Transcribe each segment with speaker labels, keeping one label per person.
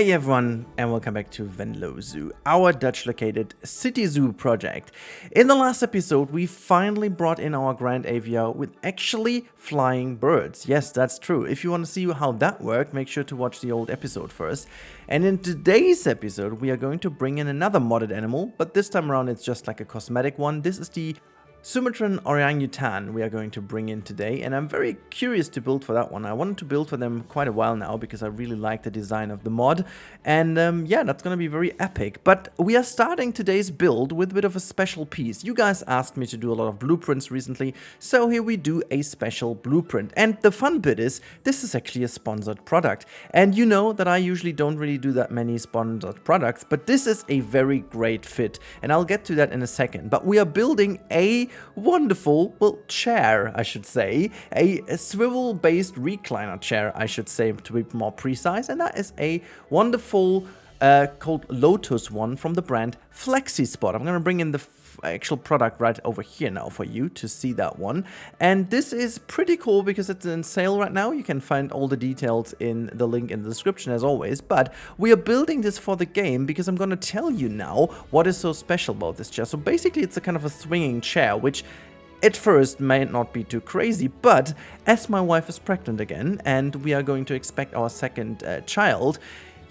Speaker 1: Hey everyone, and welcome back to Venlo Zoo, our Dutch-located city zoo project. In the last episode, we finally brought in our grand aviar with actually flying birds. Yes, that's true. If you want to see how that worked, make sure to watch the old episode first. And in today's episode, we are going to bring in another modded animal, but this time around it's just like a cosmetic one. This is the Sumatran OrangUtan we are going to bring in today, and I'm very curious to build for that one. I wanted to build for them quite a while now because I really like the design of the mod, and yeah, that's gonna be very epic. But we are starting today's build with a bit of a special piece. You guys asked me to do a lot of blueprints recently, so here we do a special blueprint. And the fun bit is, this is actually a sponsored product. And you know that I usually don't really do that many sponsored products, but this is a very great fit, and I'll get to that in a second. But we are building a wonderful, well, chair, I should say, a swivel-based recliner chair, I should say, to be more precise, and that is a wonderful called Lotus one from the brand FlexiSpot. I'm gonna bring in the actual product right over here now for you to see that one. And this is pretty cool because it's in sale right now. You can find all the details in the link in the description as always, but we are building this for the game because I'm gonna tell you now what is so special about this chair. So basically it's a kind of a swinging chair, which at first may not be too crazy, but as my wife is pregnant again and we are going to expect our second child,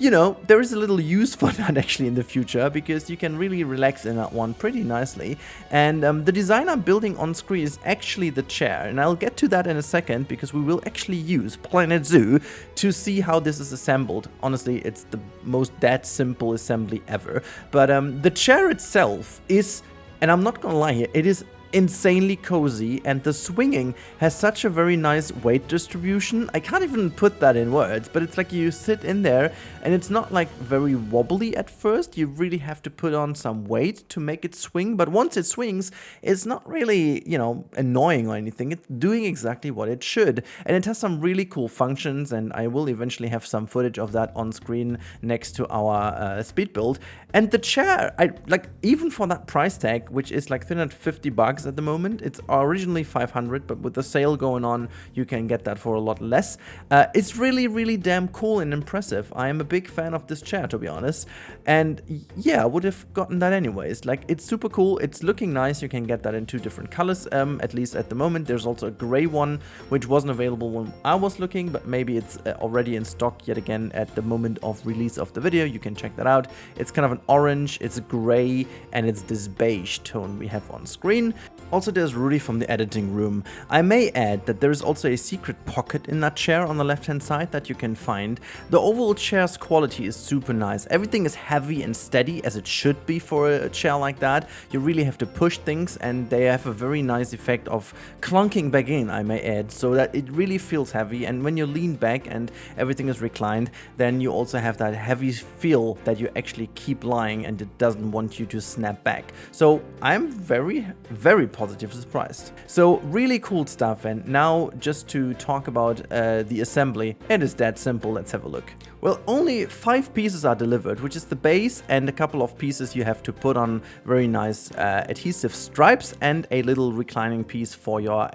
Speaker 1: you know, there is a little use for that actually in the future, because you can really relax in that one pretty nicely. And the design I'm building on screen is actually the chair, and I'll get to that in a second because we will actually use Planet Zoo to see how this is assembled. Honestly, it's the most dead simple assembly ever. But the chair itself is, and I'm not gonna lie here, it is insanely cozy, and the swinging has such a very nice weight distribution. I can't even put that in words, but it's like you sit in there and it's not like very wobbly at first. You really have to put on some weight to make it swing, but once it swings, it's not really, you know, annoying or anything. It's doing exactly what it should, and it has some really cool functions, and I will eventually have some footage of that on screen next to our speed build. And the chair, I like, even for that price tag, which is like 350 bucks at the moment. It's originally 500, but with the sale going on, you can get that for a lot less. It's really damn cool and impressive. I am a big fan of this chair, to be honest. And yeah, I would have gotten that anyways. Like, it's super cool. It's looking nice. You can get that in 2 different colors, at least at the moment. There's also a gray one, which wasn't available when I was looking, but maybe it's already in stock yet again at the moment of release of the video. You can check that out. It's kind of an orange, it's gray, and it's this beige tone we have on screen. Also, there's Rudy from the editing room. I may add that there is also a secret pocket in that chair on the left hand side that you can find. The overall chair's quality is super nice. Everything is heavy and steady, as it should be for a chair like that. You really have to push things, and they have a very nice effect of clunking back in, I may add, so that it really feels heavy. And when you lean back and everything is reclined, then you also have that heavy feel that you actually keep lying and it doesn't want you to snap back. So I'm very positive surprised. So really cool stuff. And now just to talk about the assembly, it is that simple. Let's have a look. Well, only 5 pieces are delivered, which is the base and a couple of pieces you have to put on very nice adhesive stripes, and a little reclining piece for your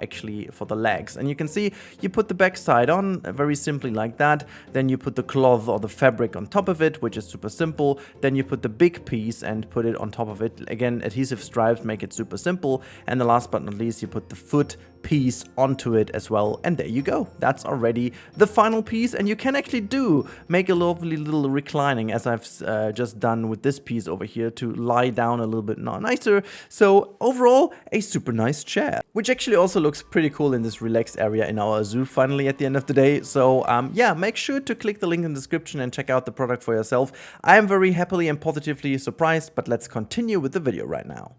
Speaker 1: for the legs. And you can see you put the back side on very simply like that. Then you put the cloth or the fabric on top of it, which is super simple. Then you put the big piece and put it on top of it. Again, adhesive stripes make it super simple. And the last but not least, you put the foot piece onto it as well, and there you go. That's already the final piece, and you can actually make a lovely little reclining, as I've just done with this piece over here, to lie down a little bit nicer. So overall, a super nice chair, which actually also looks pretty cool in this relaxed area in our zoo finally at the end of the day. So yeah, make sure to click the link in the description and check out the product for yourself. I am very happily and positively surprised, but let's continue with the video right now.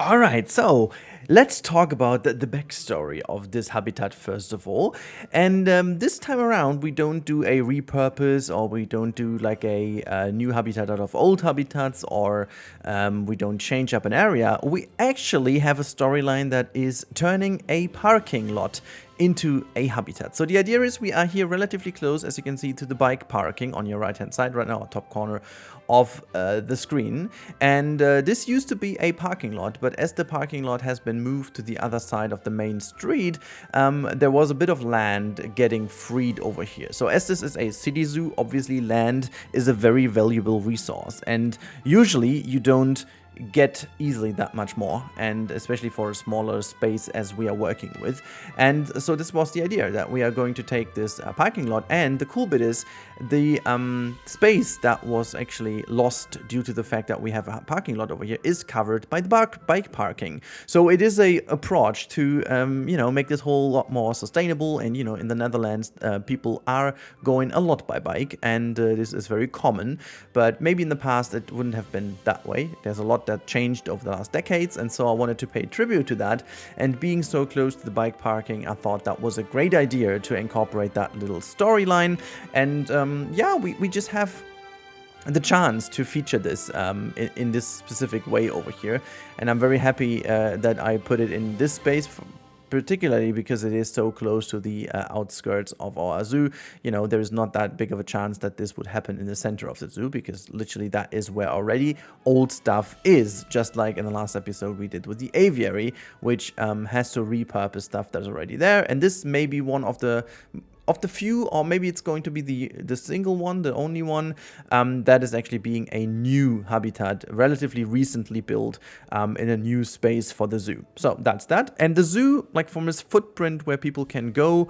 Speaker 1: Alright, so let's talk about the backstory of this habitat first of all. And this time around we don't do a repurpose, or we don't do like a new habitat out of old habitats, or we don't change up an area. We actually have a storyline that is turning a parking lot into a habitat. So the idea is we are here relatively close, as you can see, to the bike parking on your right hand side right now, top corner of the screen. And this used to be a parking lot, but as the parking lot has been moved to the other side of the main street, there was a bit of land getting freed over here. So as this is a city zoo, obviously land is a very valuable resource, and usually you don't get easily that much more, and especially for a smaller space as we are working with. And so this was the idea, that we are going to take this parking lot, and the cool bit is the space that was actually lost due to the fact that we have a parking lot over here is covered by the bike parking. So it is a approach to you know, make this whole lot more sustainable. And you know, in the Netherlands people are going a lot by bike, and this is very common, but maybe in the past it wouldn't have been that way. There's a lot that changed over the last decades, and so I wanted to pay tribute to that. And being so close to the bike parking, I thought that was a great idea to incorporate that little storyline. And yeah, we just have the chance to feature this in this specific way over here, and I'm very happy that I put it in this space, particularly because it is so close to the outskirts of our zoo. You know, there is not that big of a chance that this would happen in the center of the zoo, because literally that is where already old stuff is, just like in the last episode we did with the aviary, which has to repurpose stuff that's already there. And this may be one of the few, or maybe it's going to be the single one, the only one, that is actually being a new habitat, relatively recently built in a new space for the zoo. So that's that. And the zoo, like from its footprint where people can go,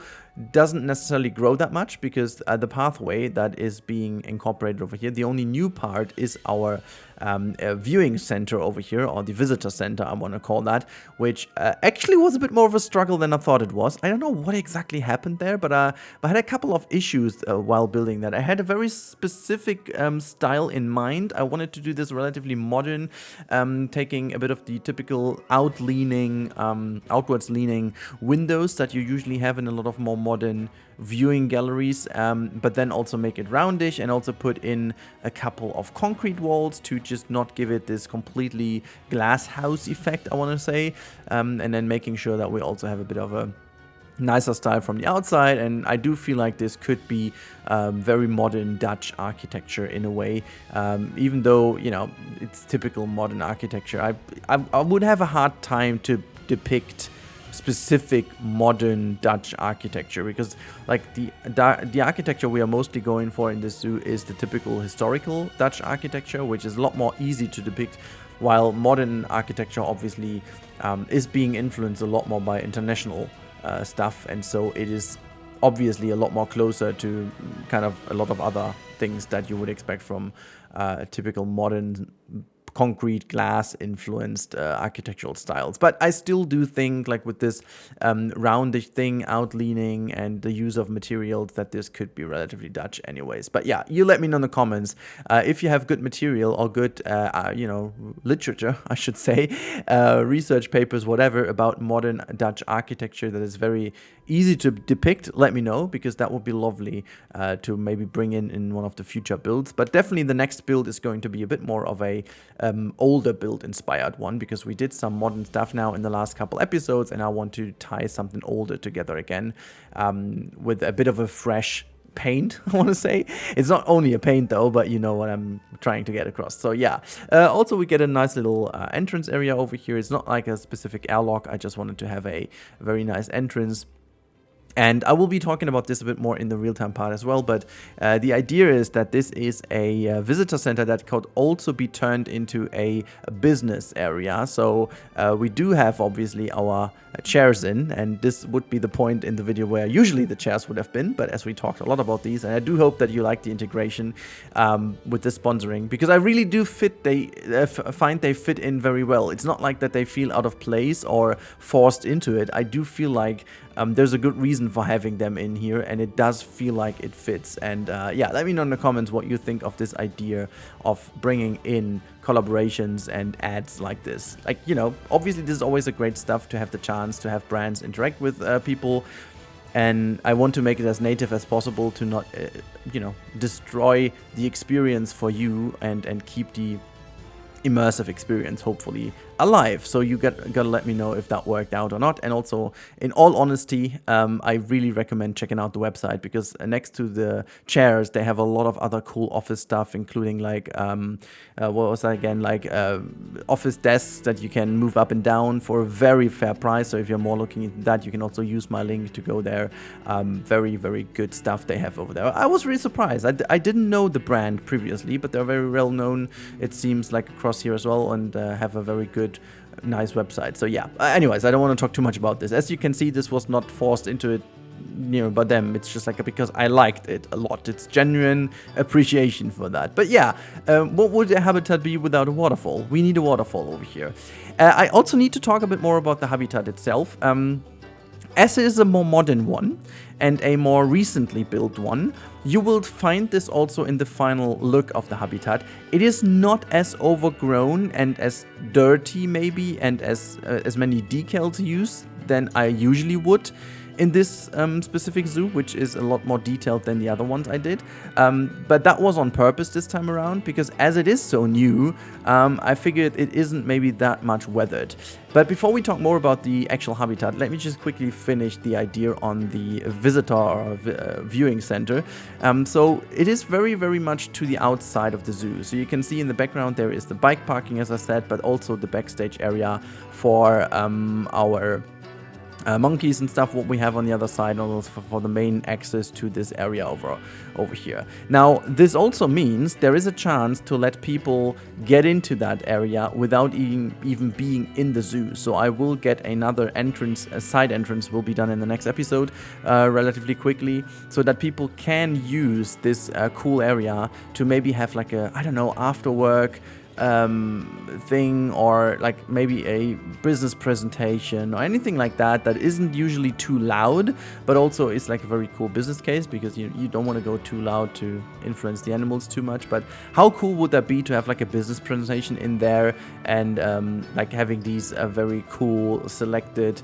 Speaker 1: doesn't necessarily grow that much, because the pathway that is being incorporated over here, the only new part is our viewing center over here, or the visitor center, I want to call that, which actually was a bit more of a struggle than I thought it was. I don't know what exactly happened there, but I had a couple of issues while building that. I had a very specific style in mind. I wanted to do this relatively modern, taking a bit of the typical outwards leaning windows that you usually have in a lot of more modern viewing galleries, but then also make it roundish, and also put in a couple of concrete walls to just not give it this completely glass house effect, I want to say, and then making sure that we also have a bit of a nicer style from the outside. And I do feel like this could be very modern Dutch architecture in a way, even though, you know, it's typical modern architecture. I would have a hard time to depict specific modern Dutch architecture, because like the architecture we are mostly going for in this zoo is the typical historical Dutch architecture, which is a lot more easy to depict, while modern architecture obviously is being influenced a lot more by international stuff, and so it is obviously a lot more closer to kind of a lot of other things that you would expect from typical modern concrete glass influenced architectural styles. But I still do think, like with this roundish thing, out leaning, and the use of materials, that this could be relatively Dutch anyways. But yeah, you let me know in the comments if you have good material, or good you know, literature, I should say, research papers, whatever, about modern Dutch architecture that is very easy to depict. Let me know, because that would be lovely to maybe bring in one of the future builds. But definitely the next build is going to be a bit more of a older build inspired one, because we did some modern stuff now in the last couple episodes, and I want to tie something older together again, with a bit of a fresh paint, I want to say. It's not only a paint though, but you know what I'm trying to get across. So yeah, also we get a nice little entrance area over here. It's not like a specific airlock, I just wanted to have a very nice entrance. And I will be talking about this a bit more in the real-time part as well, but the idea is that this is a visitor center that could also be turned into a business area. So we do have obviously our chairs in, and this would be the point in the video where usually the chairs would have been, but as we talked a lot about these, and I do hope that you like the integration with the sponsoring, because I really do find they fit in very well. It's not like that they feel out of place or forced into it. I do feel like there's a good reason for having them in here, and it does feel like it fits. And yeah, let me know in the comments what you think of this idea of bringing in collaborations and ads like this. Like, you know, obviously this is always a great stuff to have the chance to have brands interact with people, and I want to make it as native as possible to not you know, destroy the experience for you, and keep the immersive experience, hopefully alive. So you gotta let me know if that worked out or not. And also, in all honesty, I really recommend checking out the website, because next to the chairs they have a lot of other cool office stuff, including like what was that again, like office desks that you can move up and down for a very fair price. So if you're more looking into that, you can also use my link to go there. Very, very good stuff they have over there. I was really surprised. I didn't know the brand previously, but they're very well known, it seems like, across here as well, and have a very good, nice website. So yeah, anyways, I don't want to talk too much about this. As you can see, this was not forced into it, you know, by them. It's just like because I liked it a lot. It's genuine appreciation for that. But yeah, what would a habitat be without a waterfall? We need a waterfall over here. I also need to talk a bit more about the habitat itself. As it is a more modern one and a more recently built one, you will find this also in the final look of the habitat. It is not as overgrown and as dirty maybe, and as many decals used than I usually would in this specific zoo, which is a lot more detailed than the other ones I did. But that was on purpose this time around, because as it is so new, I figured it isn't maybe that much weathered. But before we talk more about the actual habitat, let me just quickly finish the idea on the visitor or viewing center. So it is very, very much to the outside of the zoo. So you can see in the background there is the bike parking, as I said, but also the backstage area for our monkeys and stuff, what we have on the other side, and also for the main access to this area over here. Now, this also means there is a chance to let people get into that area without even being in the zoo. So I will get another entrance, a side entrance will be done in the next episode relatively quickly, so that people can use this cool area to maybe have like a, I don't know, after work thing, or like maybe a business presentation or anything like that that isn't usually too loud, but also is like a very cool business case, because you don't want to go too loud to influence the animals too much. But how cool would that be to have like a business presentation in there, and like having these very cool selected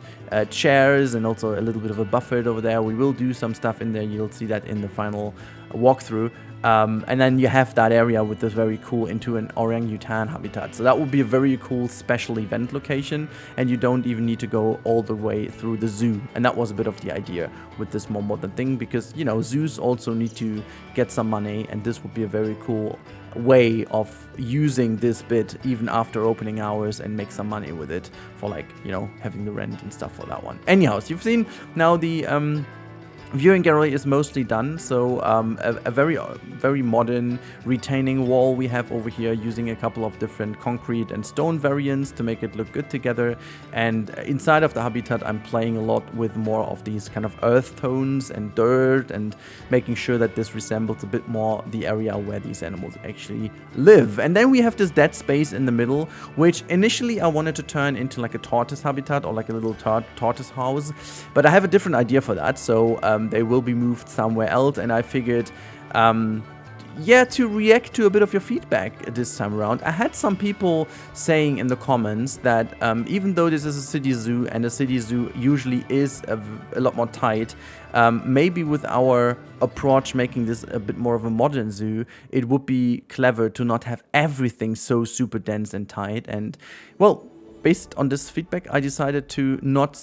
Speaker 1: chairs, and also a little bit of a buffer over there. We will do some stuff in there, you'll see that in the final walkthrough. And then you have that area with this very cool into an orangutan habitat. So that would be a very cool special event location, and you don't even need to go all the way through the zoo. And that was a bit of the idea with this more modern thing, because, you know, zoos also need to get some money, and this would be a very cool way of using this bit even after opening hours and make some money with it for, like, you know, having the rent and stuff for that one. Anyhow, so you've seen now the viewing gallery is mostly done, so a very modern retaining wall we have over here, using a couple of different concrete and stone variants to make it look good together. And inside of the habitat, I'm playing a lot with more of these kind of earth tones and dirt, and making sure that this resembles a bit more the area where these animals actually live. And then we have this dead space in the middle, which initially I wanted to turn into like a tortoise habitat, or like a little tortoise house, but I have a different idea for that. So they will be moved somewhere else, and I figured, yeah, to react to a bit of your feedback this time around. I had some people saying in the comments that even though this is a city zoo, and a city zoo usually is a lot more tight, maybe with our approach making this a bit more of a modern zoo, it would be clever to not have everything so super dense and tight. And, well, based on this feedback, I decided to not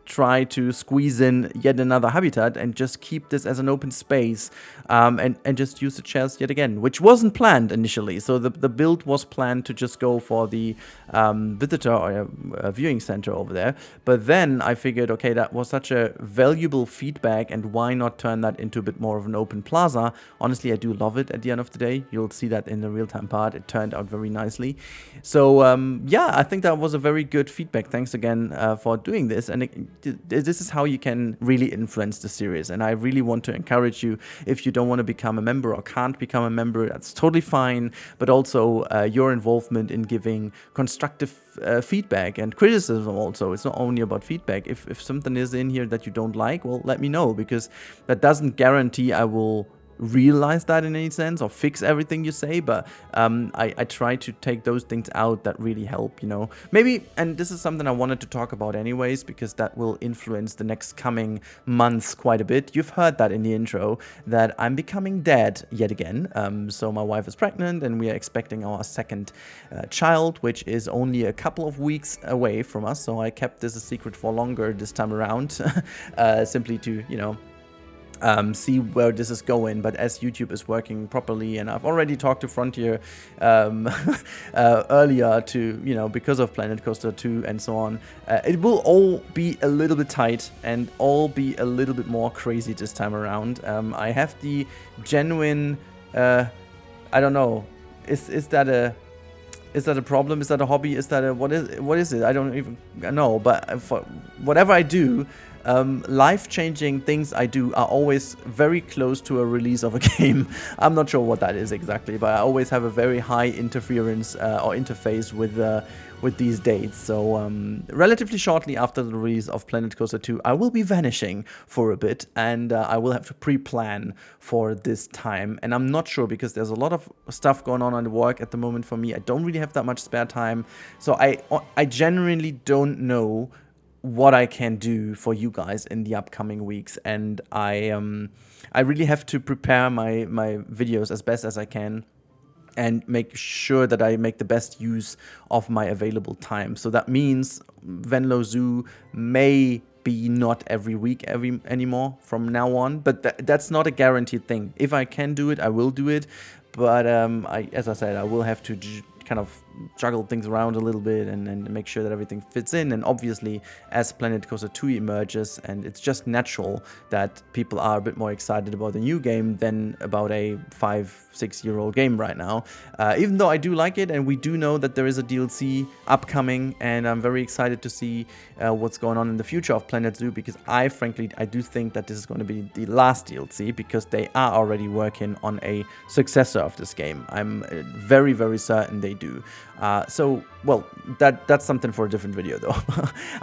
Speaker 1: try to squeeze in yet another habitat, and just keep this as an open space, and just use the chairs yet again, which wasn't planned initially. So the build was planned to just go for the visitor or viewing center over there. But then I figured, okay, that was such a valuable feedback, and why not turn that into a bit more of an open plaza? Honestly, I do love it at the end of the day. You'll see that in the real-time part. It turned out very nicely. So yeah, I think that was a very good feedback. Thanks again for doing this. And this is how you can really influence the series. And I really want to encourage you, if you don't want to become a member or can't become a member, that's totally fine. But also your involvement in giving constructive feedback and criticism also. It's not only about feedback. If something is in here that you don't like, well, let me know, because that doesn't guarantee I will realize that in any sense or fix everything you say, but I try to take those things out that really help, you know. Maybe, and this is something I wanted to talk about anyways, because that will influence the next coming months quite a bit. You've heard that in the intro, that I'm becoming dad yet again. So my wife is pregnant and we are expecting our second child, which is only a couple of weeks away from us. So I kept this a secret for longer this time around, simply to, you know, see where this is going. But as YouTube is working properly, and I've already talked to Frontier earlier to, you know, because of Planet Coaster 2 and so on, it will all be a little bit tight and all be a little bit more crazy this time around. I have the genuine, I don't know, is that a problem? Is that a hobby? Is that a, what is it? I don't even know, but for whatever I do, life-changing things I do are always very close to a release of a game. I'm not sure what that is exactly, but I always have a very high interference or interface with these dates. So relatively shortly after the release of Planet Coaster 2, I will be vanishing for a bit, and I will have to pre-plan for this time. And I'm not sure, because there's a lot of stuff going on at work at the moment for me. I don't really have that much spare time, so I genuinely don't know what I can do for you guys in the upcoming weeks, and I really have to prepare my videos as best as I can and make sure that I make the best use of my available time. So that means Venlo Zoo may be not every week anymore from now on, but that's not a guaranteed thing. If I can do it, I will do it, but as I said, I will have to kind of juggle things around a little bit and make sure that everything fits in. And obviously, as Planet Coaster 2 emerges, and it's just natural that people are a bit more excited about the new game than about a 5-6-year-old game right now. Even though I do like it, and we do know that there is a DLC upcoming, and I'm very excited to see what's going on in the future of Planet Zoo, because I do think that this is going to be the last DLC, because they are already working on a successor of this game. I'm very, very certain they do. So, well, that's something for a different video, though.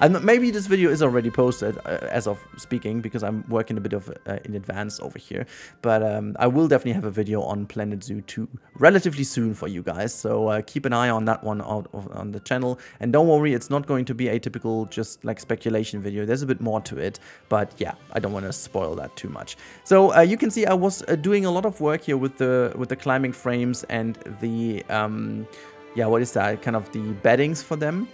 Speaker 1: And maybe this video is already posted as of speaking, because I'm working a bit of in advance over here. But I will definitely have a video on Planet Zoo 2 relatively soon for you guys. So keep an eye on that one on the channel. And don't worry, it's not going to be a typical just like speculation video. There's a bit more to it. But yeah, I don't want to spoil that too much. So you can see I was doing a lot of work here with the climbing frames and the yeah, what is that? Kind of the beddings for them.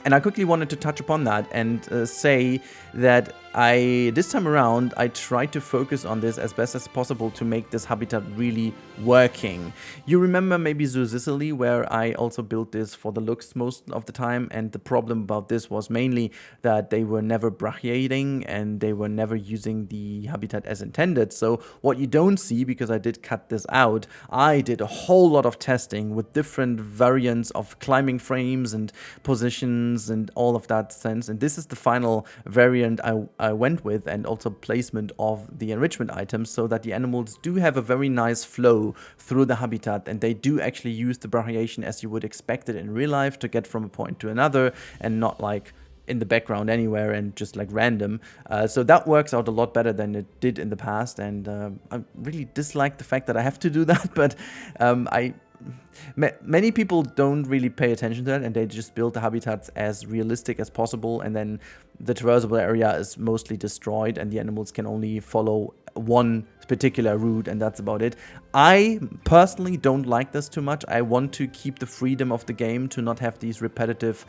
Speaker 1: And I quickly wanted to touch upon that and say that this time around, I tried to focus on this as best as possible to make this habitat really working. You remember maybe Zoo Sicily, where I also built this for the looks most of the time, and the problem about this was mainly that they were never brachiating and they were never using the habitat as intended. So what you don't see, because I did cut this out, I did a whole lot of testing with different variants of climbing frames and positions and all of that sense, and this is the final variant I went with, and also placement of the enrichment items, so that the animals do have a very nice flow through the habitat, and they do actually use the brachiation as you would expect it in real life to get from a point to another, and not like in the background anywhere and just like random. So that works out a lot better than it did in the past, and I really dislike the fact that I have to do that, but many people don't really pay attention to that, and they just build the habitats as realistic as possible, and then the traversable area is mostly destroyed and the animals can only follow one particular route, and that's about it. I personally don't like this too much. I want to keep the freedom of the game to not have these repetitive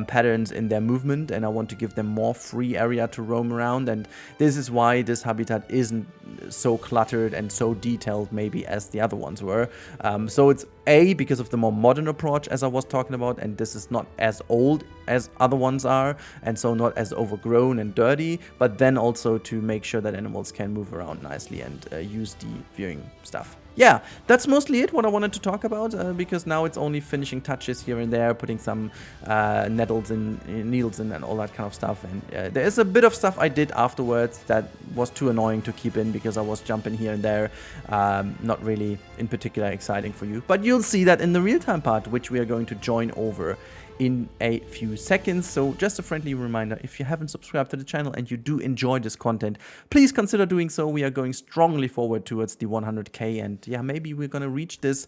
Speaker 1: patterns in their movement, and I want to give them more free area to roam around, and this is why this habitat isn't so cluttered and so detailed maybe as the other ones were. So it's because of the more modern approach, as I was talking about, and this is not as old as other ones are, and so not as overgrown and dirty, but then also to make sure that animals can move around nicely and use the viewing stuff. yeah, that's mostly it, what I wanted to talk about, because now it's only finishing touches here and there, putting some needles in and all that kind of stuff. And there is a bit of stuff I did afterwards that was too annoying to keep in because I was jumping here and there, not really in particular exciting for you. But you'll see that in the real-time part, which we are going to join over in a few seconds. So just a friendly reminder, if you haven't subscribed to the channel and you do enjoy this content, please consider doing so. We are going strongly forward towards the 100k, and yeah, maybe we're gonna reach this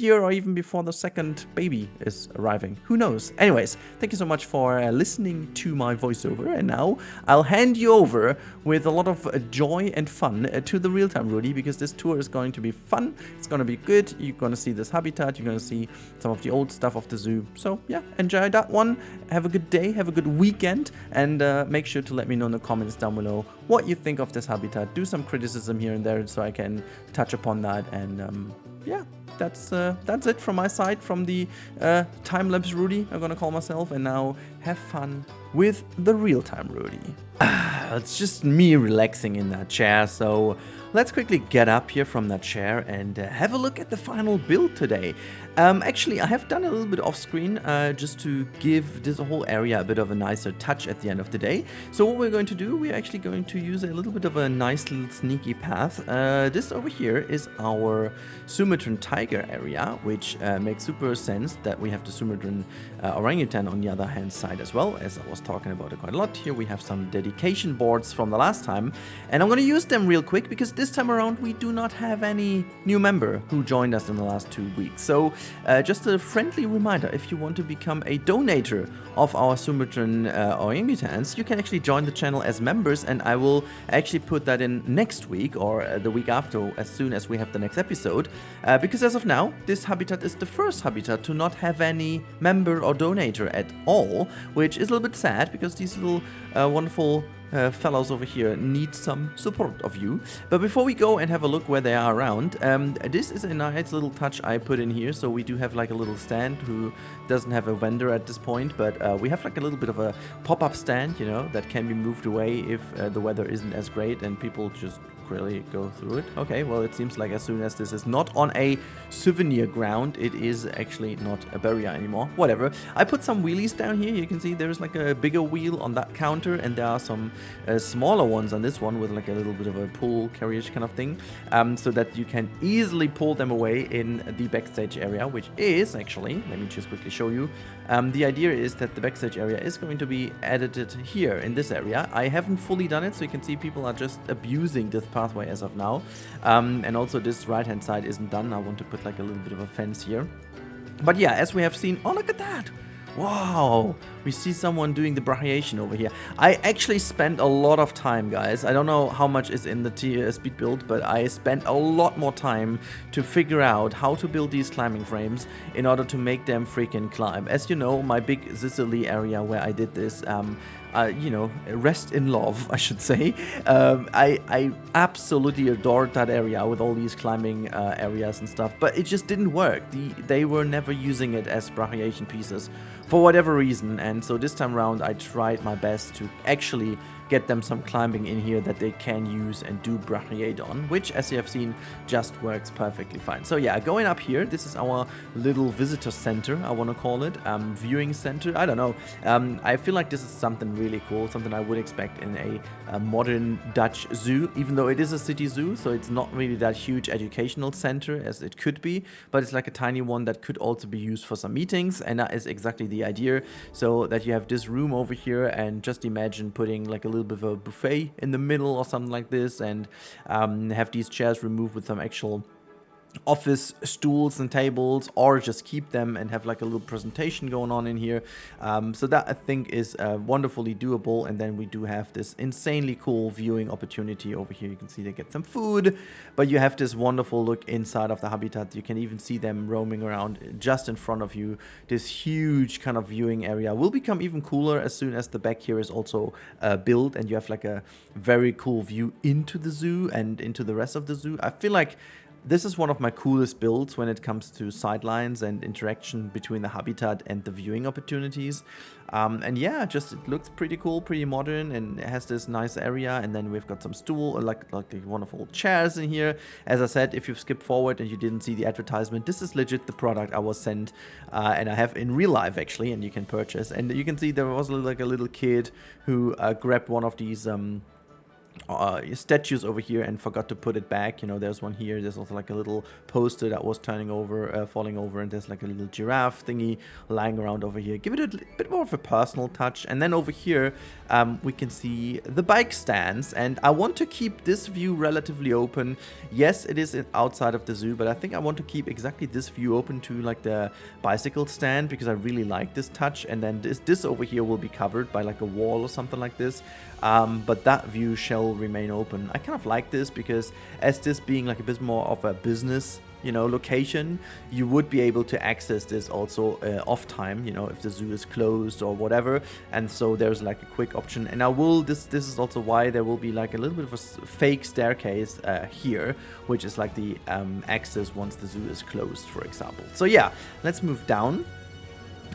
Speaker 1: year or even before the second baby is arriving. Who knows? Anyways, thank you so much for listening to my voiceover, and now I'll hand you over with a lot of joy and fun to the real-time Rudy, because this tour is going to be fun. It's gonna be good. You're gonna see this habitat, you're gonna see some of the old stuff of the zoo. So yeah, enjoy that one. Have a good day, have a good weekend, and make sure to let me know in the comments down below what you think of this habitat. Do some criticism here and there so I can touch upon that. And yeah, that's it from my side, from the time-lapse Rudy, I'm gonna call myself. And now have fun with the real-time Rudy. It's just me relaxing in that chair, so let's quickly get up here from that chair and have a look at the final build today. Actually, I have done a little bit off screen just to give this whole area a bit of a nicer touch at the end of the day. So what we're going to do, we're actually going to use a little bit of a nice little sneaky path. This over here is our Sumatran tiger area, which makes super sense that we have the Sumatran orangutan on the other hand side as well, as I was talking about it quite a lot. Here we have some dedication boards from the last time, and I'm going to use them real quick because this time around we do not have any new member who joined us in the last 2 weeks. So just a friendly reminder, if you want to become a donator of our Sumatran orangutans, you can actually join the channel as members, and I will actually put that in next week or the week after, as soon as we have the next episode, because as of now this habitat is the first habitat to not have any member or donator at all, which is a little bit sad because these little wonderful fellows over here need some support of you. But before we go and have a look where they are around, this is a nice little touch I put in here. So we do have like a little stand who doesn't have a vendor at this point, but we have like a little bit of a pop-up stand, you know, that can be moved away if the weather isn't as great and people just really go through it. Okay, well, it seems like as soon as this is not on a souvenir ground, it is actually not a barrier anymore. Whatever. I put some wheelies down here. You can see there's like a bigger wheel on that counter, and there are some smaller ones on this one with like a little bit of a pull carriage kind of thing, so that you can easily pull them away in the backstage area, which is actually, let me just quickly show you. The idea is that the backstage area is going to be edited here in this area. I haven't fully done it, so you can see people are just abusing this pathway as of now. And also this right hand side isn't done. I want to put like a little bit of a fence here. But yeah, as we have seen, oh, look at that. Wow, we see someone doing the brachiation over here. I actually spent a lot of time, guys. I don't know how much is in the speed build, but I spent a lot more time to figure out how to build these climbing frames in order to make them freaking climb. As you know, my big Sicily area where I did this, you know, rest in love, I should say. I absolutely adored that area with all these climbing areas and stuff, but it just didn't work. They were never using it as brachiation pieces for whatever reason, and so this time around I tried my best to actually get them some climbing in here that they can use and do brachiate on, which, as you have seen, just works perfectly fine. So yeah, going up here, this is our little visitor center, I want to call it, viewing center, I don't know. I feel like this is something really cool, something I would expect in a modern Dutch zoo, even though it is a city zoo, so it's not really that huge educational center as it could be, but it's like a tiny one that could also be used for some meetings, and that is exactly the idea. So that you have this room over here, and just imagine putting like a little bit of a buffet in the middle or something like this, and have these chairs removed with some actual office stools and tables, or just keep them and have like a little presentation going on in here. So that I think is wonderfully doable. And then we do have this insanely cool viewing opportunity over here. You can see they get some food, but you have this wonderful look inside of the habitat. You can even see them roaming around just in front of you. This huge kind of viewing area will become even cooler as soon as the back here is also built, and you have like a very cool view into the zoo and into the rest of the zoo. I feel like This is one of my coolest builds when it comes to sidelines and interaction between the habitat and the viewing opportunities. And yeah, just it looks pretty cool, pretty modern, and it has this nice area. And then we've got some stool, like the wonderful chairs in here. As I said, if you've skipped forward and you didn't see the advertisement, this is legit the product I was sent, and I have in real life actually, and you can purchase. And you can see there was like a little kid who grabbed one of these statues over here and forgot to put it back. You know, there's one here. There's also like a little poster that was falling over, and there's like a little giraffe thingy lying around over here. Give it a bit more of a personal touch. And then over here, we can see the bike stands, and I want to keep this view relatively open. Yes, it is outside of the zoo, but I think I want to keep exactly this view open to like the bicycle stand, because I really like this touch. And then this over here will be covered by like a wall or something like this. But that view shall remain open. I kind of like this because as this being like a bit more of a business, you know, location, you would be able to access this also off time, you know, if the zoo is closed or whatever. And so there's like a quick option. And I will, this is also why there will be like a little bit of a fake staircase here, which is like the access once the zoo is closed, for example. So yeah, let's move down.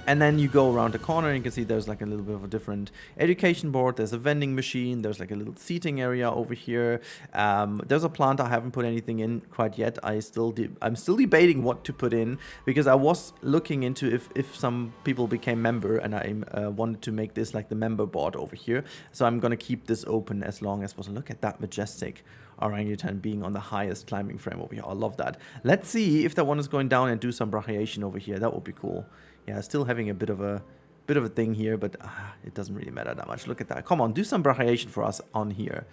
Speaker 1: And then you go around the corner and you can see there's like a little bit of a different education board. There's a vending machine. There's like a little seating area over here. There's a plant I haven't put anything in quite yet. I'm still debating what to put in, because I was looking into if some people became member, and I wanted to make this like the member board over here. So I'm going to keep this open as long as possible. Look at that majestic orangutan being on the highest climbing frame over here. I love that. Let's see if that one is going down and do some brachiation over here. That would be cool. Yeah, still having a bit of a thing here, but it doesn't really matter that much. Look at that. Come on, do some brachiation for us on here,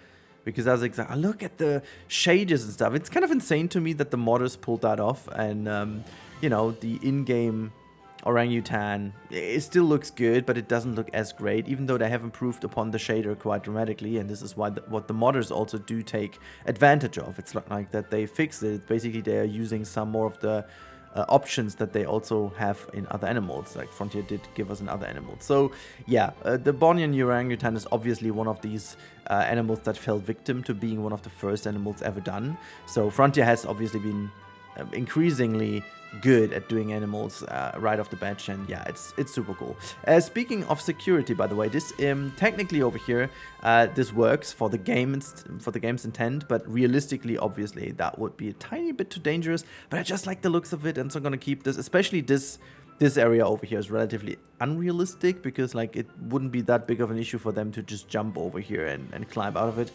Speaker 1: because that's exactly. Look at the shaders and stuff. It's kind of insane to me that the modders pulled that off, and you know, the in-game orangutan, it still looks good, but it doesn't look as great, even though they have improved upon the shader quite dramatically. And this is why what the modders also do take advantage of. It's not like that they fixed it. Basically, they are using some more of the options that they also have in other animals, like Frontier did give us in other animals. So yeah, the Bornean orangutan is obviously one of these animals that fell victim to being one of the first animals ever done. So Frontier has obviously been increasingly good at doing animals right off the bat, and yeah, it's super cool. Speaking of security, by the way, this technically over here, this works for the game's intent, but realistically, obviously, that would be a tiny bit too dangerous. But I just like the looks of it, and so I'm gonna keep this, especially this area over here is relatively unrealistic, because like it wouldn't be that big of an issue for them to just jump over here and climb out of it.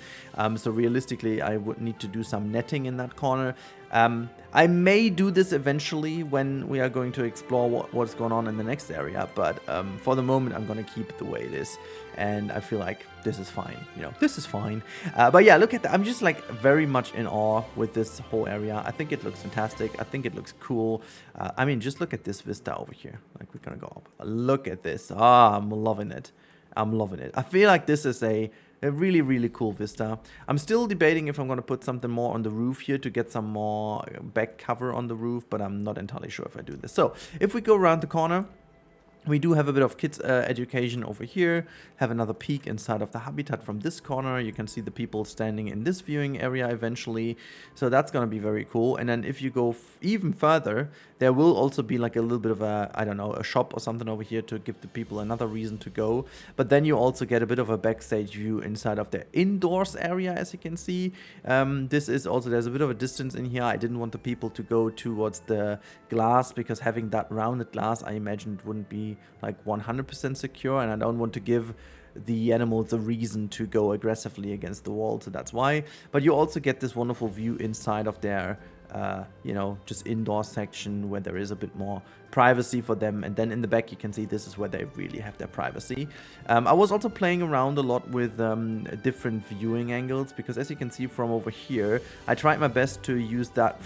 Speaker 1: So realistically, I would need to do some netting in that corner. I may do this eventually when we are going to explore what's going on in the next area, but for the moment I'm going to keep it the way it is, and I feel like this is fine, you know, this is fine. But yeah, look at that. I'm just like very much in awe with this whole area. I think it looks fantastic. I think it looks cool. I mean, just look at this vista over here. Like, we're gonna go up. Look at this. I'm loving it. I'm loving it. I feel like this is a really, really cool vista. I'm still debating if I'm going to put something more on the roof here to get some more back cover on the roof, but I'm not entirely sure if I do this. So if we go around the corner, we do have a bit of kids education over here. Have another peek inside of the habitat from this corner. You can see the people standing in this viewing area eventually. So that's going to be very cool. And then if you go even further, there will also be like a little bit of a, I don't know, a shop or something over here to give the people another reason to go. But then you also get a bit of a backstage view inside of the indoors area, as you can see. This is also, there's a bit of a distance in here. I didn't want the people to go towards the glass, because having that rounded glass, I imagine it wouldn't be like 100% secure, and I don't want to give the animals a reason to go aggressively against the wall, so that's why. But you also get this wonderful view inside of their you know, just indoor section where there is a bit more privacy for them. And then in the back you can see this is where they really have their privacy. I was also playing around a lot with different viewing angles, because as you can see from over here, I tried my best to use that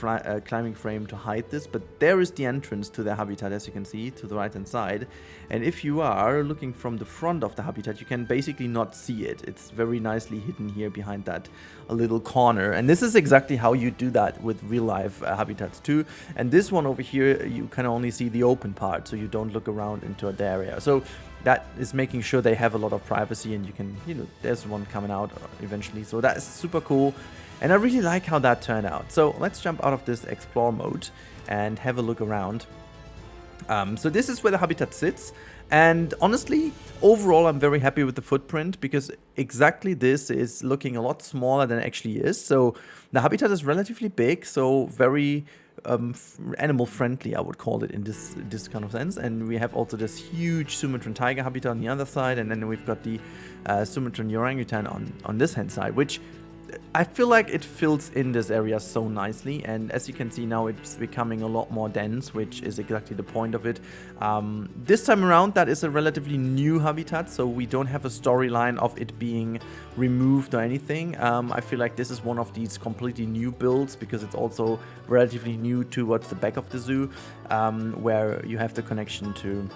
Speaker 1: climbing frame to hide this, but there is the entrance to the habitat, as you can see to the right hand side. And if you are looking from the front of the habitat, you can basically not see it. It's very nicely hidden here behind that little corner. And this is exactly how you do that with real life habitats too. And this one over here, you can only see the open part, so you don't look around into the area. So that is making sure they have a lot of privacy, and you can, you know, there's one coming out eventually. So that is super cool. And I really like how that turned out. So let's jump out of this explore mode and have a look around. So this is where the habitat sits, and honestly, overall I'm very happy with the footprint, because exactly this is looking a lot smaller than it actually is. So the habitat is relatively big, so very animal friendly, I would call it, in this kind of sense. And we have also this huge Sumatran tiger habitat on the other side, and then we've got the Sumatran orangutan on this hand side, which I feel like it fills in this area so nicely. And as you can see now, it's becoming a lot more dense, which is exactly the point of it. This time around, that is a relatively new habitat, so we don't have a storyline of it being removed or anything. I feel like this is one of these completely new builds, because it's also relatively new towards the back of the zoo, where you have the connection to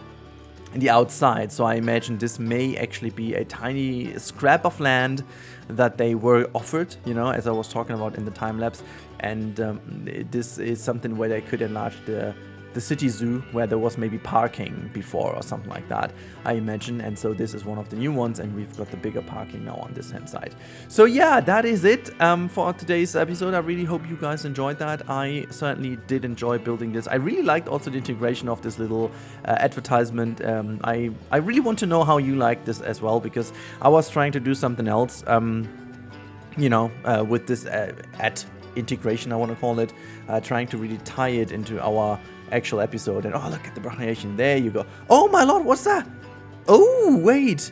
Speaker 1: the outside. So I imagine this may actually be a tiny scrap of land that they were offered, you know, as I was talking about in the time lapse. And this is something where they could enlarge the city zoo, where there was maybe parking before or something like that, I imagine. And so this is one of the new ones, and we've got the bigger parking now on this hand side. So yeah, that is it for today's episode. I really hope you guys enjoyed that. I certainly did enjoy building this. I really liked also the integration of this little advertisement. I really want to know how you like this as well, because I was trying to do something else, you know, with this ad integration, I want to call it, trying to really tie it into our actual episode. And oh, look at the variation. There you go. Oh my lord, what's that? Oh, wait.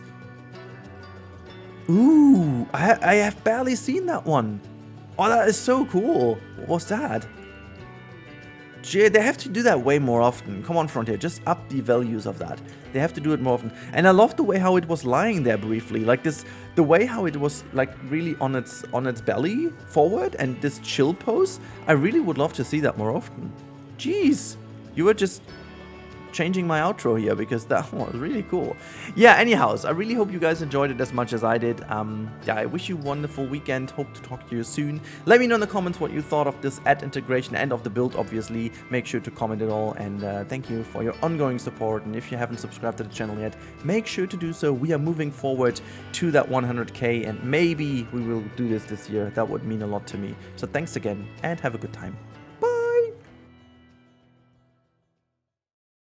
Speaker 1: Ooh, I have barely seen that one. Oh, that is so cool. What's that? Gee, they have to do that way more often. Come on, Frontier, just up the values of that. They have to do it more often. And I love the way how it was lying there briefly. Like this, the way how it was like really on its belly forward, and this chill pose. I really would love to see that more often. Jeez, you were just changing my outro here, because that was really cool. Yeah, anyhows, I really hope you guys enjoyed it as much as I did. Yeah, I wish you a wonderful weekend. Hope to talk to you soon. Let me know in the comments what you thought of this ad integration and of the build, obviously. Make sure to comment it all, and thank you for your ongoing support. And if you haven't subscribed to the channel yet, make sure to do so. We are moving forward to that 100k, and maybe we will do this year. That would mean a lot to me. So thanks again, and have a good time.